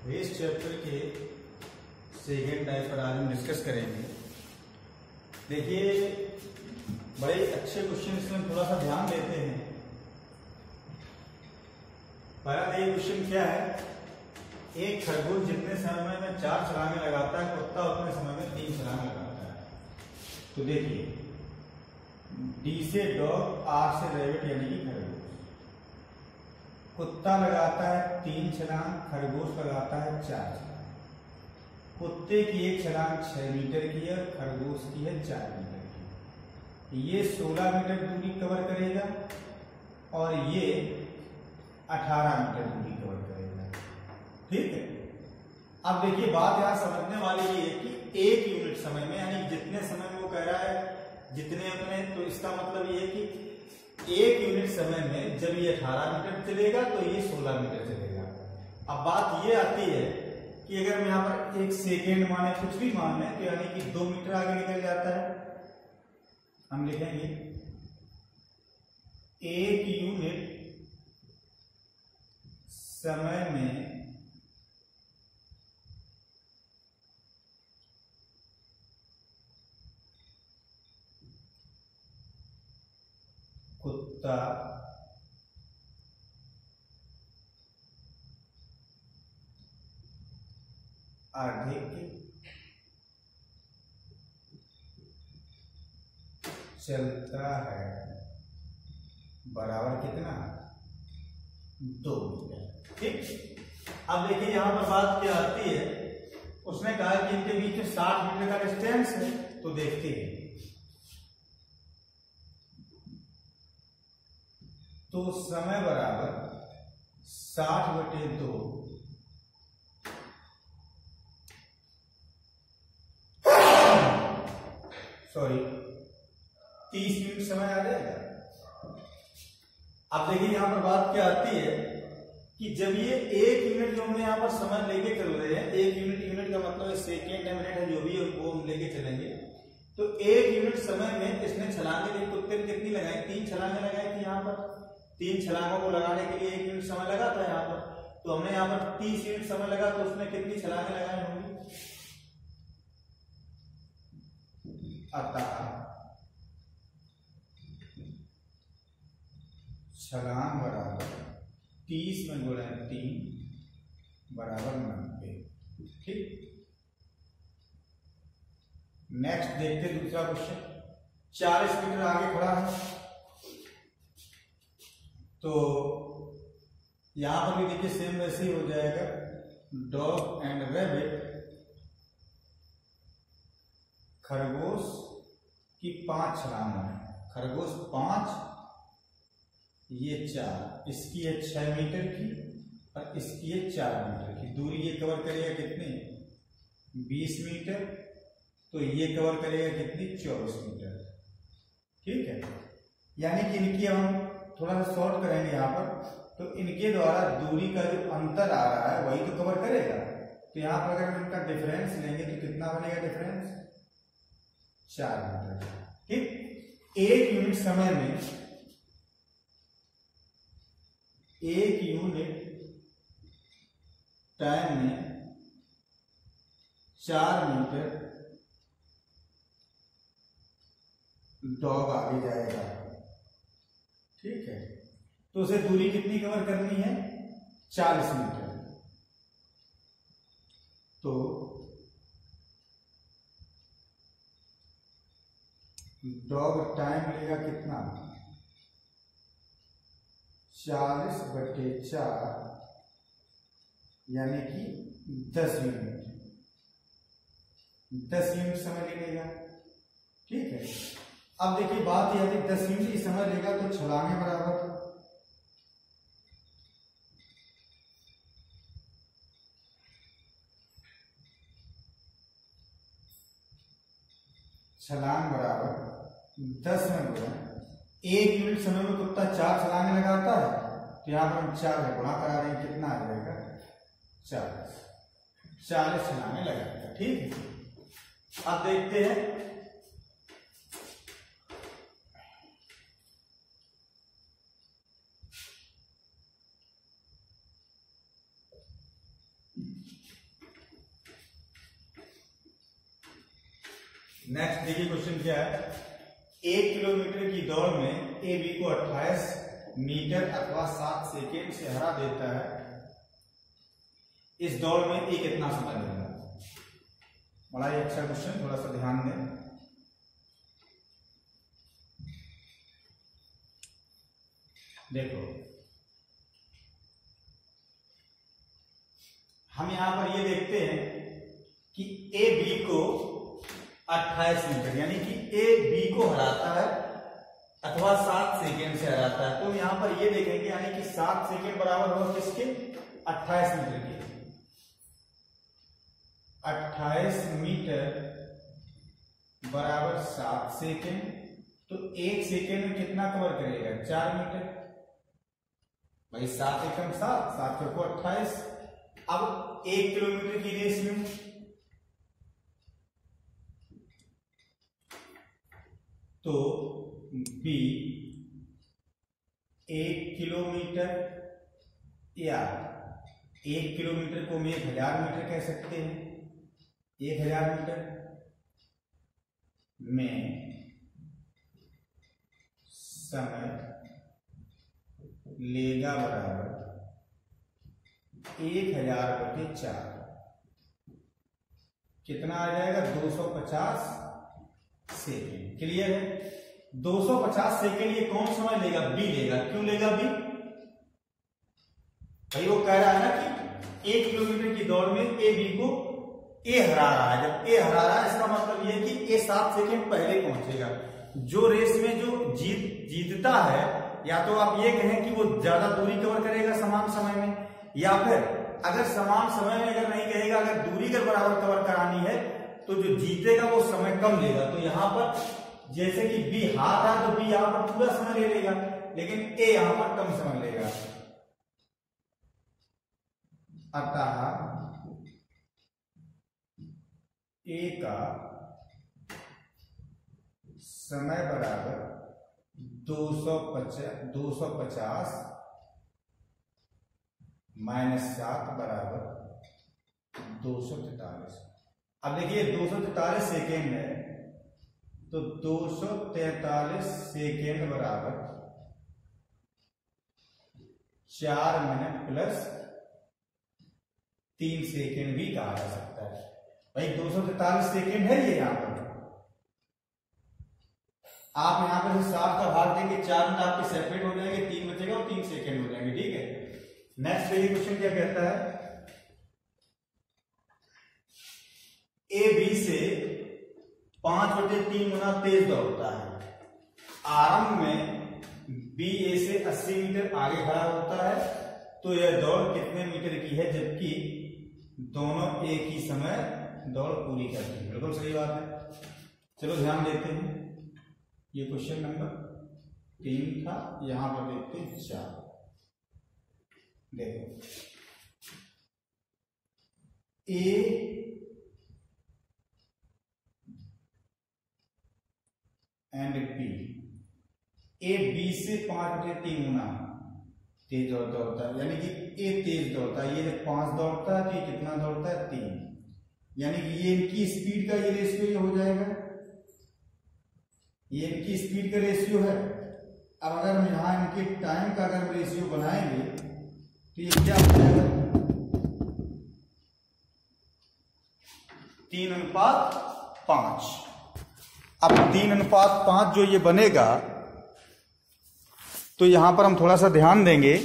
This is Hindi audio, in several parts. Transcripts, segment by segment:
इस चैप्टर के सेकेंड टाइप पर आज हम डिस्कस करेंगे। देखिए, बड़े अच्छे क्वेश्चन इसमें थोड़ा सा ध्यान देते हैं। पहला ये क्वेश्चन क्या है, एक खरगोश जितने समय में 4 छलांगे लगाता है, कुत्ता उतने समय में 3 छलांगे लगाता है। तो देखिए, डी से डॉग, आर से रैबिट यानी कि खरगोश। कुत्ता लगाता है 3 छलांग, खरगोश लगाता है 4 छलांग। कुत्ते की एक छलांग 6 मीटर की है, खरगोश की है 4 मीटर की। ये 16 मीटर दूरी कवर करेगा और ये 18 मीटर दूरी कवर करेगा। ठीक है। अब देखिए, बात यहां समझने वाली ये है कि 1 यूनिट समय में, यानी जितने समय में वो कह रहा है जितने उतने, तो इसका मतलब ये है कि 1 यूनिट समय में जब ये 18 मीटर चलेगा तो ये 16 मीटर चलेगा। अब बात ये आती है कि अगर मैं यहाँ पर 1 सेकेंड माने, कुछ भी मान लें, तो यानी कि 2 मीटर आगे निकल जाता है। हम लिखेंगे 1 यूनिट समय में कुत्ता अधिक चलता है, बराबर कितना, 2 मीटर। ठीक। अब देखिए, यहां पर बात क्या आती है, उसने कहा कि इनके बीच में 60 मीटर का डिस्टेंस है। तो देखते हैं, तो समय बराबर 60/2, सॉरी 30 मिनट समय आ जाएगा। अब देखिए, यहां पर बात क्या आती है कि जब ये 1 यूनिट जो हमने यहां पर समय लेके चल रहे हैं, 1 यूनिट का मतलब सेकेंड या मिनट है, जो भी है वो हम लेके चलेंगे। तो 1 यूनिट समय में इसने छलांगे, कुत्ते ने कितनी लगाई, 3 छलांगे लगाई थी। यहाँ पर 3 छलांगों को लगाने के लिए 1 यूनिट समय लगा था यहाँ पर। तो हमने यहाँ पर 30 यूनिट समय लगा, तो उसने कितनी छलांगे लगाई होंगी। अतः छलांग बराबर 30 में गुणा 3 बराबर 90। ठीक। नेक्स्ट देखते दूसरा क्वेश्चन। 40 मीटर आगे खड़ा है, तो यहां पर भी देखिए सेम वैसे ही हो जाएगा। डॉग एंड रैबिट, खरगोश की 5 छलांग है। खरगोश 5, ये 4, इसकी है 6 मीटर की और इसकी है 4 मीटर की दूरी। ये कवर करेगा कितनी, 20 मीटर। तो ये कवर करेगा कितनी, 24 मीटर। ठीक है। यानी कि इनकी हम थोड़ा सा शॉर्ट करेंगे यहाँ पर, तो इनके द्वारा दूरी का जो अंतर आ रहा है वही तो कवर करेगा। तो यहाँ पर अगर इनका डिफरेंस लेंगे तो कितना बनेगा डिफरेंस, 4 मीटर। ठीक। 1 यूनिट समय में, 1 यूनिट टाइम में 4 मीटर डॉग आगे जाएगा। ठीक है। तो उसे दूरी कितनी कवर करनी है, 40 मीटर। तो डॉग टाइम लेगा कितना, 40/4, यानी कि 10 यूनिट। 10 यूनिट समय ले लेगा। ठीक है। अब देखिए, बात यह है कि 10 यूनिट की समय लेगा तो छलांगे बराबर, छलांग बराबर 10 में गुणा 1 यूनिट समय में कुत्ता 4 छलांगे लगाता है, तो यहां पर हम 4 में गुणा करा रहे हैं, कितना आ जाएगा, 40 छलांगे लगाएगा। ठीक है। अब देखते हैं, नेक्स्ट देखिए क्वेश्चन क्या है। 1 किलोमीटर की दौड़ में ए बी को 28 मीटर अथवा 7 सेकेंड से हरा देता है। इस दौड़ में ए कितना समय लेगा? बड़ा ही अच्छा क्वेश्चन, थोड़ा सा ध्यान दें। देखो हम यहां पर ये देखते हैं कि ए बी को 28 मीटर यानी कि ए बी को हराता है अथवा 7 सेकेंड से हराता है। तो यहां पर ये देखेंगे यानी कि 7 सेकेंड बराबर होगा किसके? 28 मीटर के। 28 मीटर बराबर 7 सेकेंड, तो 1 सेकेंड में कितना कवर करेगा? 4 मीटर। भाई 7 एकम 7, 7 चौको 28। अब 1 किलोमीटर की रेस में तो बी 1 किलोमीटर या 1 किलोमीटर को हम 1000 मीटर कह सकते हैं। 1000 मीटर में समय लेगा बराबर 1000/4। कितना आ जाएगा? 250 सेकेंड। क्लियर है? 250 सेकेंड ये कौन समय लेगा? बी लेगा। क्यों लेगा बी? भाई वो कह रहा है ना कि 1 किलोमीटर की दौड़ में ए बी को ए हरा रहा है। जब ए हरा रहा है इसका मतलब ये है कि ए 7 सेकेंड पहले पहुंचेगा। जो रेस में जो जीतता है, या तो आप ये कहें कि वो ज्यादा दूरी कवर करेगा समान समय में, या फिर अगर समान समय में अगर नहीं कहेगा, अगर दूरी का बराबर कवर करानी है तो जो जीतेगा वो समय कम लेगा। तो यहां पर जैसे कि बी हार रहा तो बी यहां पर पूरा समय ले लेगा, लेकिन ए यहां पर कम समय लेगा। अतः ए का समय बराबर 250 - 7 बराबर 243। अब देखिए 243 सेकेंड है, तो 243 सेकेंड बराबर 4 मिनट प्लस 3 सेकेंड भी कहा जा सकता है। भाई 243 सेकेंड है ये यहां पर। आप यहां पर साफ का भाग देंगे, 4 मिनट आपके सेपरेट हो जाएंगे, 3 बचेगा और 3 सेकेंड हो जाएंगे। ठीक है, नेक्स्ट देखिए क्वेश्चन क्या कहता है। ए बी से 5/3 गुना तेज दौड़ता है। आरंभ में बी ए से 80 मीटर आगे खड़ा होता है, तो यह दौड़ कितने मीटर की है जबकि दोनों एक ही समय दौड़ पूरी करते हैं? बिल्कुल सही बात है। चलो ध्यान देते हैं, ये क्वेश्चन नंबर 3 था, यहां पर देखते हैं 4। देखो A and B, A B से 5/3 गुना तेज दौड़ता होता है, यानी कि ए तेज दौड़ता है। ये जब 5 दौड़ता है तो ये कितना दौड़ता है? 3। यानी कि ये इनकी स्पीड का ये रेशियो ये हो जाएगा, ये इनकी स्पीड का रेशियो है। अब अगर हम यहां इनके टाइम का अगर रेशियो बनाएंगे तो ये क्या हो जाएगा? 3:5। अब 3:5 जो ये बनेगा, तो यहां पर हम थोड़ा सा ध्यान देंगे।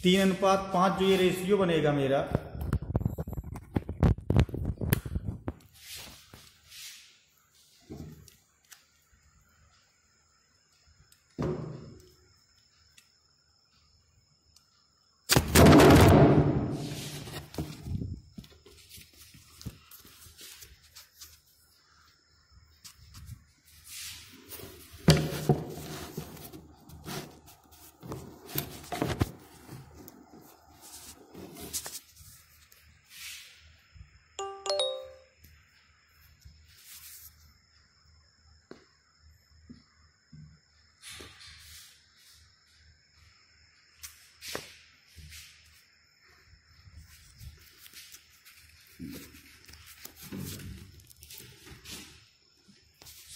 3:5 जो ये रेशियो बनेगा मेरा,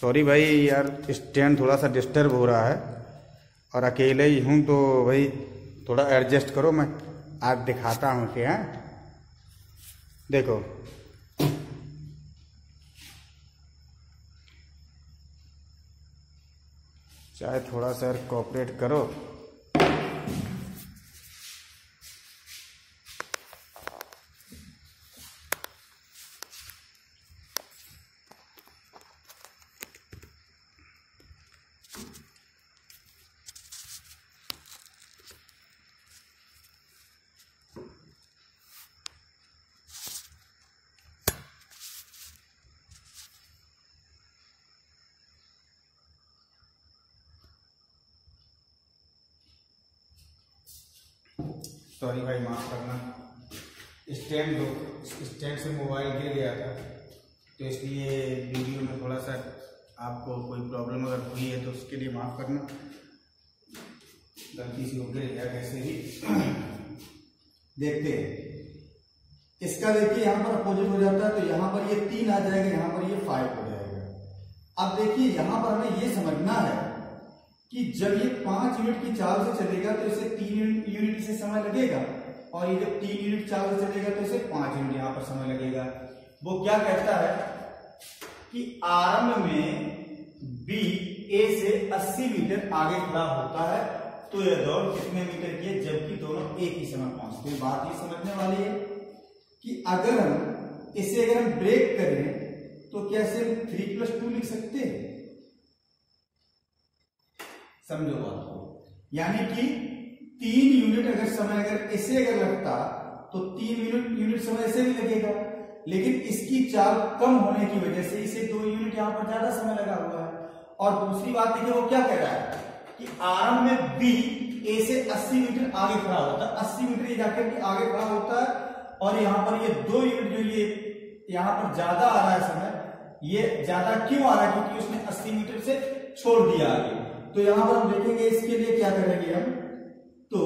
सॉरी भाई यार, स्टैंड थोड़ा सा डिस्टर्ब हो रहा है और अकेले ही हूँ, तो भाई थोड़ा एडजस्ट करो। मैं आज दिखाता हूँ कि हाँ देखो, चाहे थोड़ा सा कोऑपरेट करो। सॉरी भाई, माफ करना, स्टैंड से मोबाइल गिर गया था, तो इसलिए वीडियो में थोड़ा सा आपको कोई प्रॉब्लम अगर हुई है तो उसके लिए माफ करना। गलती से वो गिर गया कैसे ही। देखते हैं इसका, देखिए यहाँ पर अपोजिट हो जाता है, तो यहाँ पर ये 3 आ जाएगा, यहाँ पर ये 5 हो जाएगा। अब देखिए यहाँ पर हमें ये समझना है कि जब ये 5 यूनिट की चाल से चलेगा तो इसे 3 यूनिट से समय लगेगा, और ये जब 3 यूनिट चाल से चलेगा तो इसे 5 यूनिट यहाँ पर समय लगेगा। वो क्या कहता है कि आरंभ में बी ए से 80 मीटर आगे खड़ा होता है, तो यह दौड़ कितने मीटर की है, जबकि दोनों एक ही समय पहुंचते हैं। बात ये समझने वाली है कि अगर हम ब्रेक करें तो कैसे 3+2 लिख सकते हैं, समझो बात को। यानी कि 3 यूनिट अगर समय इसे लगता तो 3 यूनिट समय ऐसे भी लगेगा, लेकिन इसकी चाल कम होने की वजह से इसे 2 यूनिट यहां पर ज्यादा समय लगा हुआ है। और दूसरी बात देखिए वो क्या कह रहा है कि आरंभ में बी ए से 80 मीटर आगे खड़ा होता है, 80 मीटर ये जाकर के आगे खड़ा होता है, और यहाँ पर ये 2 यूनिट जो ये यहाँ पर ज्यादा आ रहा है समय, ये ज्यादा क्यों आ रहा है, क्योंकि उसने 80 मीटर से छोड़ दिया आगे। तो यहां पर हम देखेंगे इसके लिए क्या करेंगे हम, तो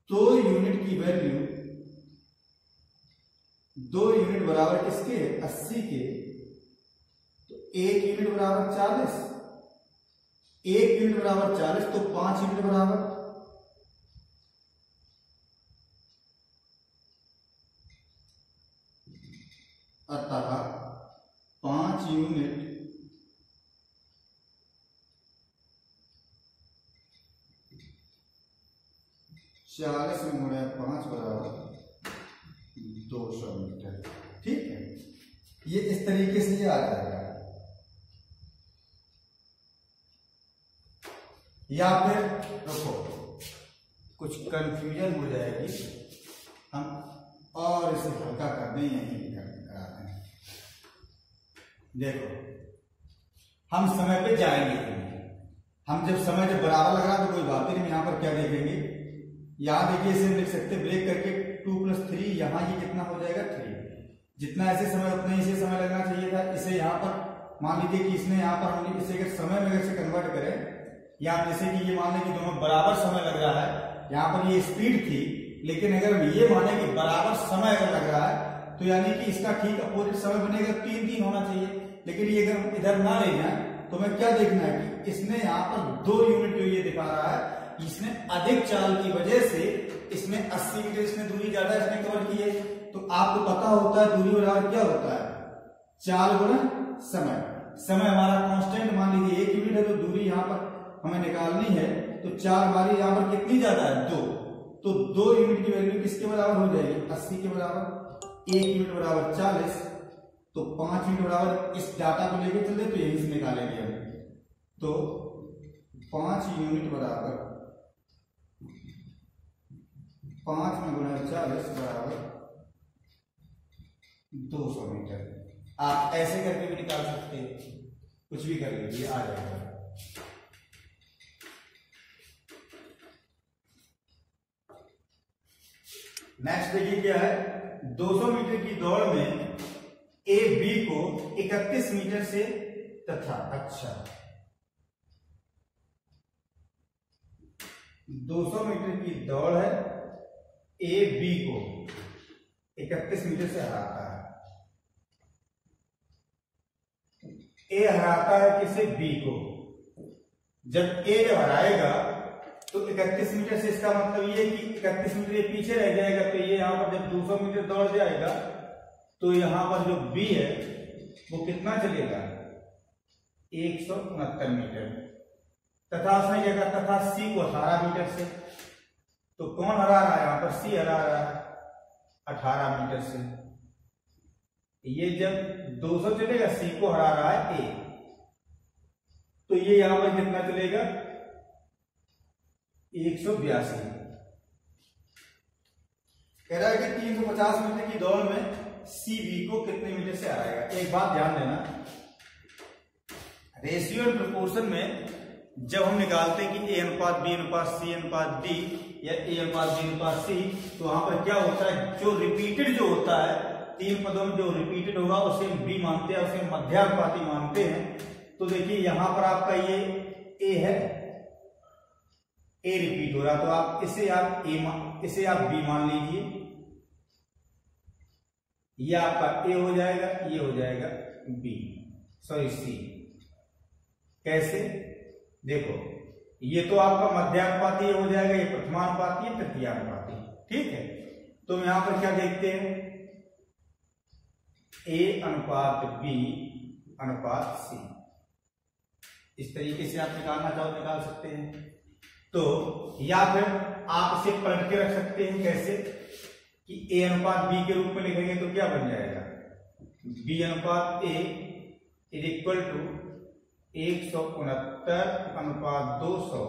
2 यूनिट की वैल्यू, 2 यूनिट बराबर किसके, 80 के, तो 1 यूनिट बराबर 40, 1 यूनिट बराबर 40, तो 5 यूनिट बराबर, अतः 5 यूनिट चालीस में गुणा 5 बराबर 200 मीटर। ठीक है, ये इस तरीके से ये आ जाएगा। या फिर देखो कुछ कंफ्यूजन हो जाएगी, हम और इसे हल्का कर दें, यही कराते हैं। देखो हम समय पे जाएंगे, हम जब समय जब बराबर लगा तो कोई बात नहीं, यहाँ पर क्या देखेंगे, यहाँ देखिए इसे लिख सकते ब्रेक करके 2+3, यहाँ ये कितना हो जाएगा 3, जितना ऐसे समय उतना ही इसे समय लगना चाहिए था। इसे यहाँ पर मान लीजिए कि इसने यहाँ पर हमने इसे अगर समय में से कन्वर्ट करें, या जैसे कि ये मान लें कि दोनों बराबर समय लग रहा है, यहाँ पर ये स्पीड थी, लेकिन अगर हम ये माने कि बराबर समय अगर लग रहा है तो यानी कि इसका ठीक अपोजिट समय बनेगा, 3-3 होना चाहिए। लेकिन ये अगर इधर ना ले जाए तो हमें क्या देखना है कि इसने यहाँ पर 2 यूनिट जो ये दिखा रहा है, इसने अधिक चाल की वजह से इसने 80 मीटर इसने दूरी ज्यादा इसने कवर की है। तो आपको पता होता है दूरी बराबर क्या होता है, चाल गुणा समय। समय हमारा कांस्टेंट मान लीजिए 1 यूनिट है, तो दूरी यहाँ पर हमें निकालनी है, तो 4 हमारी यहाँ पर कितनी ज्यादा है, 2, तो 2 यूनिट की वैल्यू किसके बराबर हो जाएगी, 80 के बराबर। 1 यूनिट बराबर 40, तो 5 यूनिट बराबर, इस डाटा को लेके चलते तो यही से निकालेंगे हम, तो 5 यूनिट बराबर 5 में गुणा 40 बराबर 200 मीटर। आप ऐसे करके भी निकाल सकते हैं, कुछ भी कर लीजिए, आ जाएगा। नेक्स्ट देखिए क्या है, 200 मीटर की दौड़ में ए बी को 31 मीटर से तथा, अच्छा 200 मीटर की दौड़ है, ए बी को 31 मीटर से हराता है। ए हराता है किसे, बी को। जब ए जब हराएगा तो 31 मीटर से इसका मतलब ये कि 31 मीटर ये पीछे रह जाएगा, तो ये यहाँ पर जब 200 मीटर दौड़ जाएगा तो यहाँ पर जो बी है वो कितना चलेगा, 169 मीटर। तथा उसने क्या कहा, तथा सी को 18 मीटर से। तो कौन हरा रहा है यहाँ पर, सी हरा रहा है 18 मीटर से। ये जब 200 चलेगा, सी को हरा रहा है ए, तो ये यहां पर कितना चलेगा, 182। कह रहा है कि 350 मीटर की दौड़ में सी बी को कितने मीटर से हराएगा। एक बात ध्यान देना, रेशियो एंड प्रोपोर्शन में जब हम निकालते हैं कि ए अनुपात बी अनुपात सी अनुपात डी या ए अनुपात बी अनुपात सी, तो वहां पर क्या होता है, जो रिपीटेड जो होता है, 3 पदों में जो रिपीटेड होगा उसे हम बी मानते हैं, उसे मध्यानुपाती मानते हैं। तो देखिए यहां पर आपका ये ए है, ए रिपीट हो रहा, तो आप इसे आप बी मान लीजिए। ये आपका ए हो जाएगा, ये हो जाएगा बी, सॉरी सी। कैसे, देखो ये तो आपका मध्यानुपाती हो जाएगा, ये प्रथमानुपाती, तृतीयानुपाती, ठीक है। तो हम यहां पर क्या देखते हैं, ए अनुपात बी अनुपात सी, इस तरीके से आप निकालना चाहो निकाल सकते हैं। तो या फिर आप इसे पलट के रख सकते हैं, कैसे कि ए अनुपात बी के रूप में लिखेंगे तो क्या बन जाएगा, बी अनुपात ए इज इक्वल टू 169 अनुपात 200।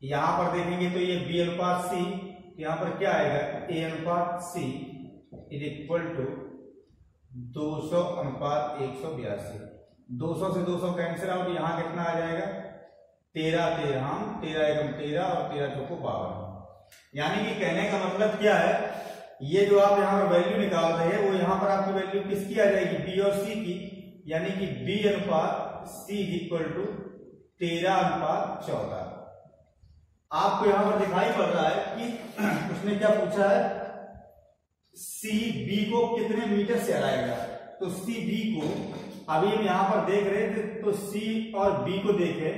यहां पर देखेंगे तो ये बी अनुपात सी, यहां पर क्या आएगा, ए अनुपात सी इज इक्वल टू 200 अनुपात 182। 200 से 200 कैंसिल आउट, यहां कितना आ जाएगा, 13 एकम 13 और 13 चौको 52। यानी कि कहने का मतलब क्या है, ये जो आप यहां पर वैल्यू निकाल रहे हैं वो यहां पर आपकी वैल्यू किसकी आ जाएगी, बी और सी की। यानी कि बी अनुपात सी इक्वल टू 13 अनुपात 14। आपको यहां पर दिखाई पड़ रहा है कि उसने क्या पूछा है, सी बी को कितने मीटर से हराएगा। तो सी बी को अभी हम यहां पर देख रहे थे, तो सी और बी को देखे,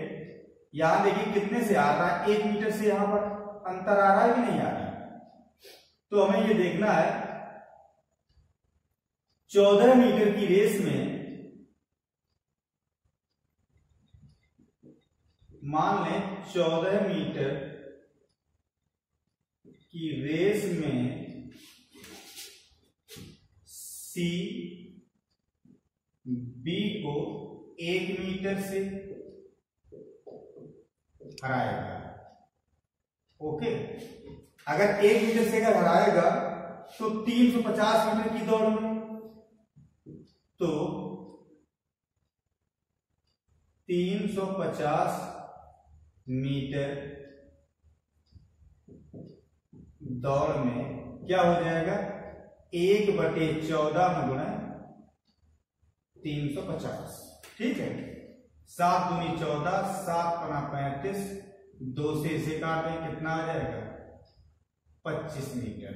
यहां देखिए कितने से आ रहा है, 1 मीटर से यहां पर अंतर आ रहा है कि नहीं आ रहा है। तो हमें ये देखना है 14 मीटर की रेस में, मान लें 14 मीटर की रेस में सी बी को 1 मीटर से हराएगा। ओके, अगर 1 मीटर से अगर हराएगा तो 350 मीटर की दौड़ में, तो 350 मीटर दौड़ में क्या हो जाएगा, 1/14 में गुणा 350, ठीक है। 7 दूनी 14, 7 पना 35, 2 से इसे काट दें, कितना आ जाएगा, 25 मीटर।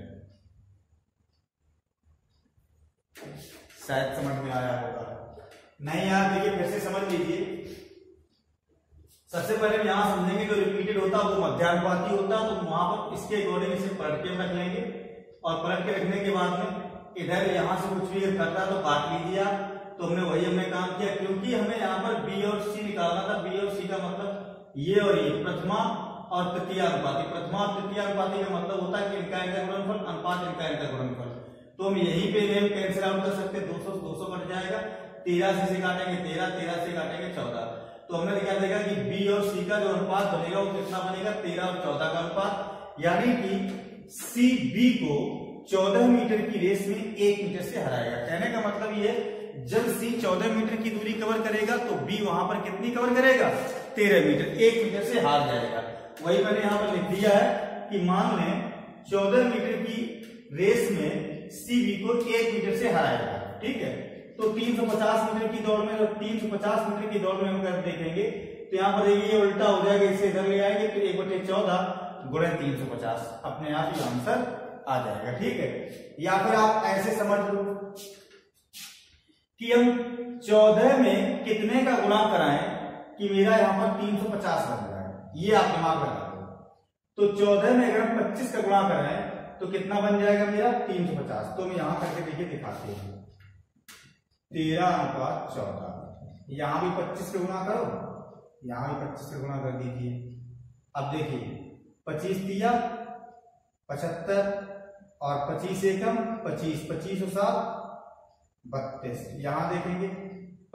शायद समझ में आया होगा, नहीं यार देखिए फिर से समझ लीजिए। सबसे पहले यहां समझेंगे जो रिपीटेड होता है वो मध्यानुपाती होता है, तो वहां पर इसके अकॉर्डिंग इसे पलट के रख लेंगे, और पलट के रखने के बाद में इधर यहां से कुछ भी करता तो काट लीजिए आप। तो हमने काम किया, क्योंकि हमें यहाँ पर बी और सी निकालना था। बी और सी का मतलब ये और ये, प्रथमा और तृतीयानुपाती। प्रथमा और तृतीयानुपाती का मतलब होता है कि इनका गुणनफल अनुपात इनका गुणनफल। तो हम यहीं पे हम कैंसिल आउट कर सकते हैं, 200 से 200 कट जाएगा, 13 से काटेंगे 13, 13 से काटेंगे 14। तो हमने क्या देखा कि बी और सी का जो अनुपात बनेगा वो कितना बनेगा, 13 और 14 का अनुपात। यानी कि सी बी को 14 मीटर की रेस में 1 मीटर से हराएगा। कहने का मतलब ये, जब सी 14 मीटर की दूरी कवर करेगा तो बी वहां पर कितनी कवर करेगा, 13 मीटर, 1 मीटर से हार जाएगा। वही मैंने यहां पर लिख दिया है कि मान लें 14 मीटर की रेस में सी बी को 1 मीटर से हराएगा, ठीक है। तो 350 मीटर की दौड़ में, 350 मीटर की दौड़ में हम कर देखेंगे तो यहाँ पर ये उल्टा हो जाएगा, इसे इधर ले आएंगे तो 1/14 गुणे 350, अपने आप ही आंसर आ जाएगा, ठीक है। या फिर आप ऐसे समझ लो कि हम 14 में कितने का गुणा कराएं कि मेरा यहाँ पर 350 बन जाए, ये आप दिमाग लगा दो। तो 14 में अगर हम 25 का गुणा कराएं तो कितना बन जाएगा मेरा 350। तो मैं यहां करके देखिए दिखाते हैं 13/14। यहां भी 25 का गुणा करो, यहां भी 25 का गुणा कर दीजिए। अब देखिए 25 दिया 75 और 25 एकम 25, 25 और 7 32। यहां देखेंगे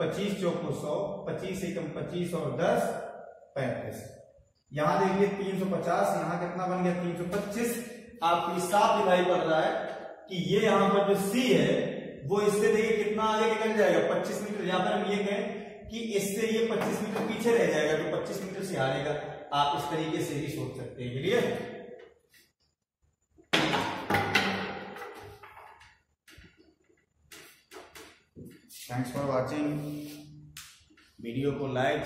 25 चौको 100, 25 एकम 25 और 10 35। यहां देखिए 350, यहां कितना बन गया 325। आपकी साफ दिखाई पड़ रहा है कि ये यहां पर जो सी है वो इससे देखिए कितना आगे निकल जाएगा 25 मीटर। यहां पर हम ये कहें कि इससे ये 25 मीटर पीछे रह जाएगा, तो 25 मीटर से हारेगा। आप इस तरीके से भी सोच सकते हैं। Clear? Thanks for watching. Video को लाइक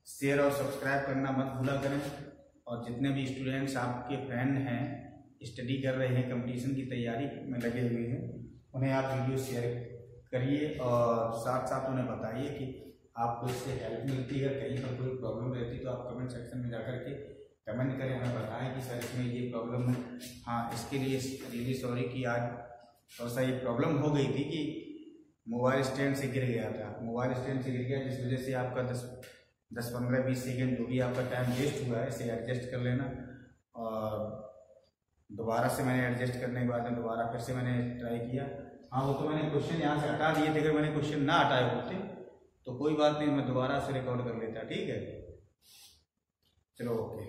शेयर और सब्सक्राइब करना मत भूला करें। और जितने भी स्टूडेंट्स आपके फ्रेंड हैं, स्टडी कर रहे हैं, कंपटीशन की तैयारी में लगे हुए हैं, उन्हें आप वीडियो शेयर करिए और साथ साथ उन्हें बताइए कि आपको इससे हेल्प मिलती है। कहीं पर कोई प्रॉब्लम रहती है तो आप कमेंट सेक्शन में जाकर के कमेंट करें, हमें बताएं कि सर इसमें ये प्रॉब्लम है। हाँ, इसके लिए रियली सॉरी कि आज थोड़ा सा ये प्रॉब्लम हो गई थी कि मोबाइल स्टैंड से गिर गया था। मोबाइल स्टैंड से गिर गया जिस वजह से आपका 10, 15, 20 सेकेंड जो भी आपका टाइम वेस्ट हुआ है, इसे एडजस्ट कर लेना। और दोबारा से मैंने एडजस्ट करने के बाद में दोबारा फिर से मैंने ट्राई किया। हाँ, वो तो मैंने क्वेश्चन यहाँ से हटा दिए थे। अगर मैंने क्वेश्चन ना हटाए होते तो कोई बात नहीं, मैं दोबारा से रिकॉर्ड कर लेता। ठीक है, चलो ओके।